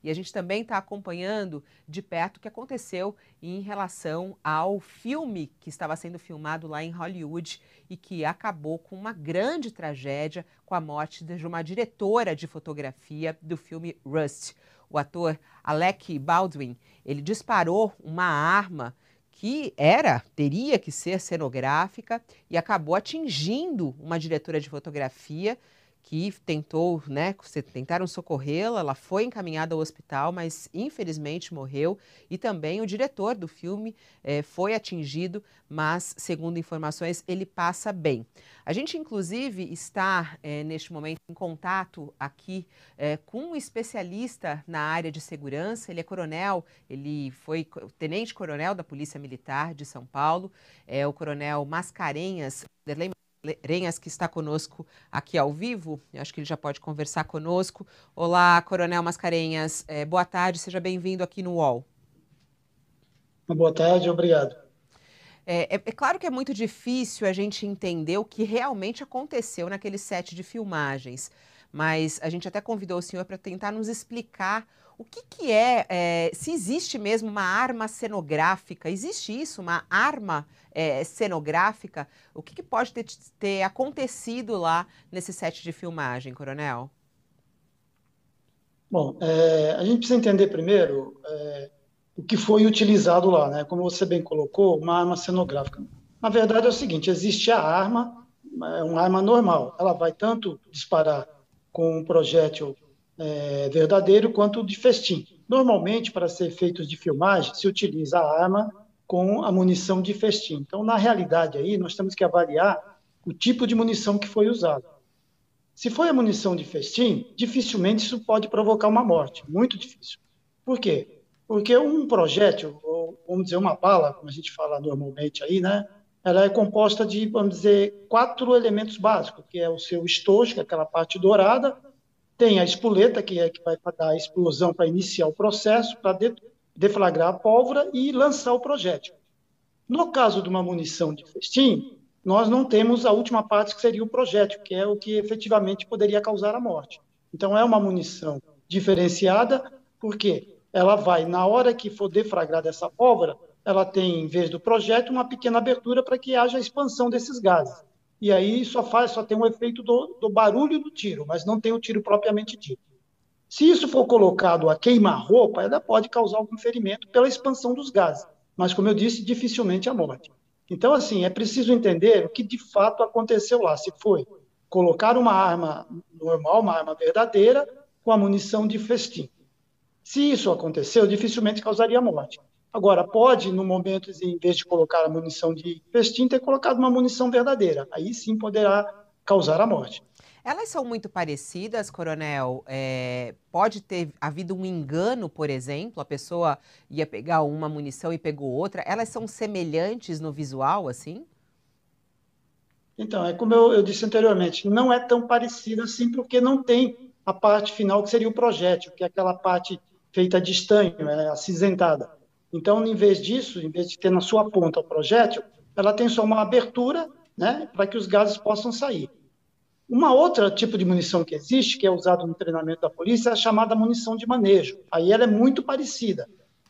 E a gente também está acompanhando de perto o que aconteceu em relação ao filme que estava sendo filmado lá em Hollywood e que acabou com uma grande tragédia, com a morte de uma diretora de fotografia do filme Rust. O ator Alec Baldwin, ele disparou uma arma que teria que ser cenográfica e acabou atingindo uma diretora de fotografia que tentaram socorrê-la, ela foi encaminhada ao hospital, mas infelizmente morreu. E também o diretor do filme foi atingido, mas, segundo informações, ele passa bem. A gente, inclusive, está, neste momento, em contato aqui com um especialista na área de segurança. Ele é coronel, ele foi tenente-coronel da Polícia Militar de São Paulo, é o coronel Mascarenhas, Mascarenhas, que está conosco aqui ao vivo. Eu acho que ele já pode conversar conosco. Olá, Coronel Mascarenhas. Boa tarde, seja bem-vindo aqui no UOL. Boa tarde, obrigado. É claro que é muito difícil a gente entender o que realmente aconteceu naquele set de filmagens, mas a gente até convidou o senhor para tentar nos explicar o que se existe mesmo uma arma cenográfica, existe isso, uma arma cenográfica? O que pode ter acontecido lá nesse set de filmagem, Coronel? Bom, a gente precisa entender primeiro o que foi utilizado lá, né? Como você bem colocou, uma arma cenográfica. Na verdade é o seguinte, existe a arma, uma arma normal, ela vai tanto disparar com um projétil verdadeiro quanto de festim. Normalmente, para ser efeitos de filmagem, se utiliza a arma com a munição de festim. Então, na realidade, aí, nós temos que avaliar o tipo de munição que foi usado. Se foi a munição de festim, dificilmente isso pode provocar uma morte, muito difícil. Por quê? Porque um projétil, ou vamos dizer uma bala, como a gente fala normalmente aí, né? Ela é composta de, vamos dizer, 4 elementos básicos, que é o seu estojo, que é aquela parte dourada, tem a espoleta, que é que vai dar a explosão para iniciar o processo, para deflagrar a pólvora e lançar o projétil. No caso de uma munição de festim, nós não temos a última parte, que seria o projétil, que é o que efetivamente poderia causar a morte. Então, é uma munição diferenciada, porque ela vai, na hora que for deflagrada essa pólvora, ela tem, em vez do projétil, uma pequena abertura para que haja a expansão desses gases. E aí só tem um efeito do barulho do tiro, mas não tem o tiro propriamente dito. Se isso for colocado a queima-roupa, ela pode causar algum ferimento pela expansão dos gases, mas, como eu disse, dificilmente a morte. Então, assim, é preciso entender o que de fato aconteceu lá, se foi colocar uma arma normal, uma arma verdadeira, com a munição de festim. Se isso aconteceu, dificilmente causaria morte. Agora, pode, no momento, em vez de colocar a munição de festim, ter colocado uma munição verdadeira. Aí sim poderá causar a morte. Elas são muito parecidas, Coronel? Pode ter havido um engano, por exemplo, a pessoa ia pegar uma munição e pegou outra. Elas são semelhantes no visual, assim? Então, é como eu disse anteriormente, não é tão parecida assim, porque não tem a parte final, que seria o projétil, que é aquela parte feita de estanho, acinzentada. Então, em vez disso, em vez de ter na sua ponta o projétil, ela tem só uma abertura, né, para que os gases possam sair. Uma outra tipo de munição que existe, que é usado no treinamento da polícia, é a chamada munição de manejo. Aí ela é muito parecida,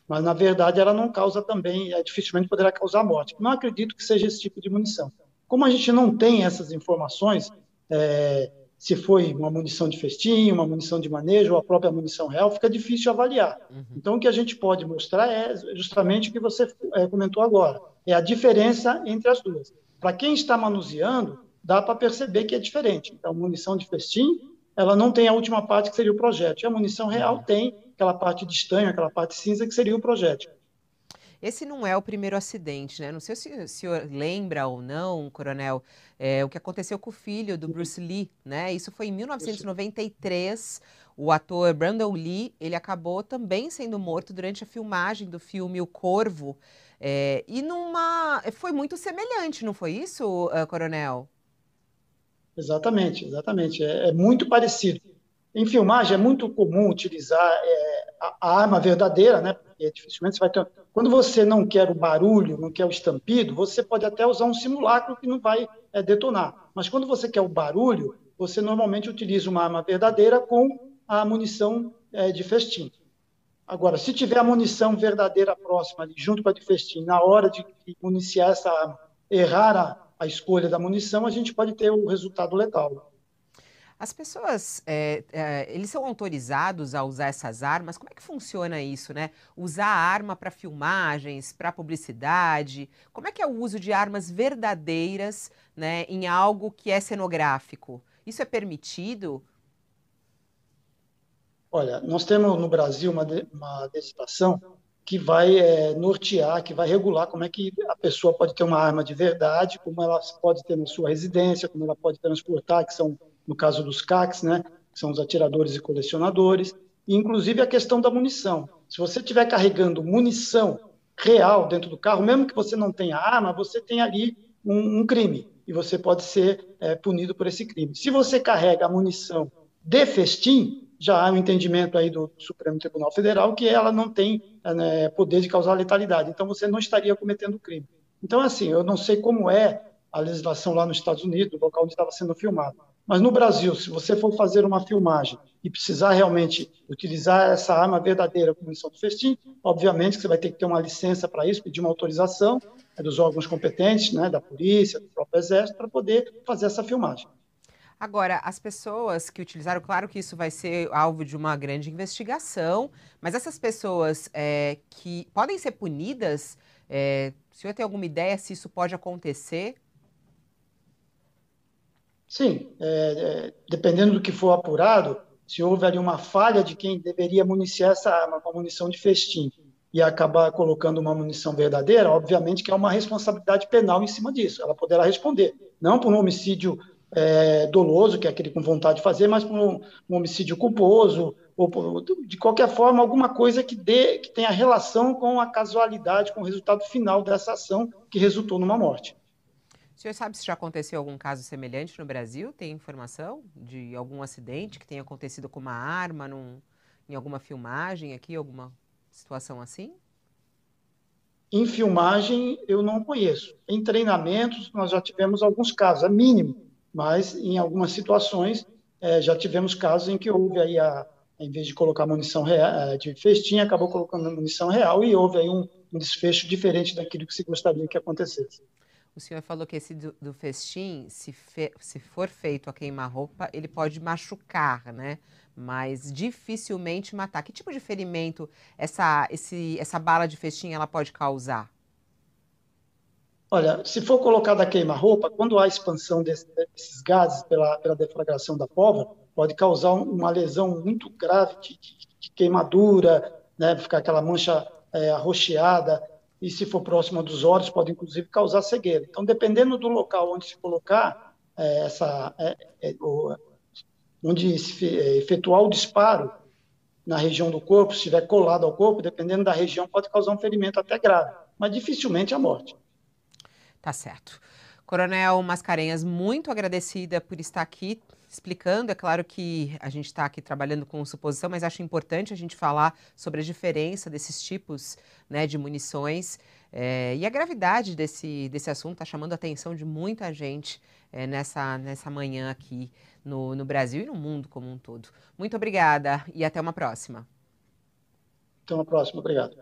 mas, na verdade, ela não causa também, dificilmente poderá causar morte. Não acredito que seja esse tipo de munição. Como a gente não tem essas informações, se foi uma munição de festim, uma munição de manejo, ou a própria munição real, fica difícil avaliar. Então, o que a gente pode mostrar é justamente o que você comentou agora, é a diferença entre as duas. Para quem está manuseando, dá para perceber que é diferente. Então, a munição de festim, ela não tem a última parte, que seria o projétil. E a munição real tem aquela parte de estanho, aquela parte cinza, que seria o projétil. Esse não é o primeiro acidente, né? Não sei se o senhor lembra ou não, Coronel, o que aconteceu com o filho do Bruce Lee, né? Isso foi em 1993. O ator Brandon Lee, ele acabou também sendo morto durante a filmagem do filme O Corvo. Foi muito semelhante, não foi isso, Coronel? Exatamente, exatamente. É muito parecido. Em filmagem é muito comum utilizar a arma verdadeira, né? Porque dificilmente você vai ter. Quando você não quer o barulho, não quer o estampido, você pode até usar um simulacro que não vai detonar. Mas quando você quer o barulho, você normalmente utiliza uma arma verdadeira com a munição de festim. Agora, se tiver a munição verdadeira próxima, ali, junto com a de festim, na hora de municiar essa arma, errar a escolha da munição, a gente pode ter o resultado letal. As pessoas, eles são autorizados a usar essas armas? Como é que funciona isso, né? Usar a arma para filmagens, para publicidade? Como é que é o uso de armas verdadeiras, né, em algo que é cenográfico? Isso é permitido? Olha, nós temos no Brasil uma legislação que vai nortear, que vai regular como é que a pessoa pode ter uma arma de verdade, como ela pode ter na sua residência, como ela pode transportar, que são, no caso dos CACs, né, que são os atiradores e colecionadores, e inclusive a questão da munição. Se você estiver carregando munição real dentro do carro, mesmo que você não tenha arma, você tem ali um crime, e você pode ser punido por esse crime. Se você carrega a munição de festim, já há um entendimento aí do Supremo Tribunal Federal que ela não tem poder de causar letalidade. Então, você não estaria cometendo crime. Então, assim, eu não sei como é a legislação lá nos Estados Unidos, o local onde estava sendo filmado. Mas no Brasil, se você for fazer uma filmagem e precisar realmente utilizar essa arma verdadeira com munição de festim, obviamente que você vai ter que ter uma licença para isso, pedir uma autorização dos órgãos competentes, né, da polícia, do próprio Exército, para poder fazer essa filmagem. Agora, as pessoas que utilizaram, claro que isso vai ser alvo de uma grande investigação, mas essas pessoas que podem ser punidas, o senhor tem alguma ideia se isso pode acontecer? Sim, dependendo do que for apurado, se houve ali uma falha de quem deveria municiar essa arma com a munição de festim e acabar colocando uma munição verdadeira, obviamente que há uma responsabilidade penal em cima disso. Ela poderá responder, não por um homicídio doloso, que é aquele com vontade de fazer, mas por um homicídio culposo, ou de qualquer forma, alguma coisa que tenha relação com a casualidade, com o resultado final dessa ação que resultou numa morte. O senhor sabe se já aconteceu algum caso semelhante no Brasil? Tem informação de algum acidente que tenha acontecido com uma arma em alguma filmagem aqui, alguma situação assim? Em filmagem, eu não conheço. Em treinamentos, nós já tivemos alguns casos, é mínimo, mas em algumas situações já tivemos casos em que houve aí, em vez de colocar munição real, de festim, acabou colocando munição real e houve aí um desfecho diferente daquilo que se gostaria que acontecesse. O senhor falou que esse do festim, se for feito a queima-roupa, ele pode machucar, né? Mas dificilmente matar. Que tipo de ferimento essa bala de festim ela pode causar? Olha, se for colocada a queima-roupa, quando há expansão desses gases pela deflagração da pólvora, pode causar uma lesão muito grave de queimadura, né, ficar aquela mancha arroxeada, e se for próxima dos olhos, pode inclusive causar cegueira. Então, dependendo do local onde se colocar, onde se efetuar o disparo na região do corpo, se estiver colado ao corpo, dependendo da região, pode causar um ferimento até grave, mas dificilmente a morte. Tá certo. Coronel Mascarenhas, muito agradecida por estar aqui explicando. É claro que a gente está aqui trabalhando com suposição, mas acho importante a gente falar sobre a diferença desses tipos, né, de munições e a gravidade desse assunto está chamando a atenção de muita gente nessa manhã aqui no Brasil e no mundo como um todo. Muito obrigada e até uma próxima. Então, a próxima, obrigado.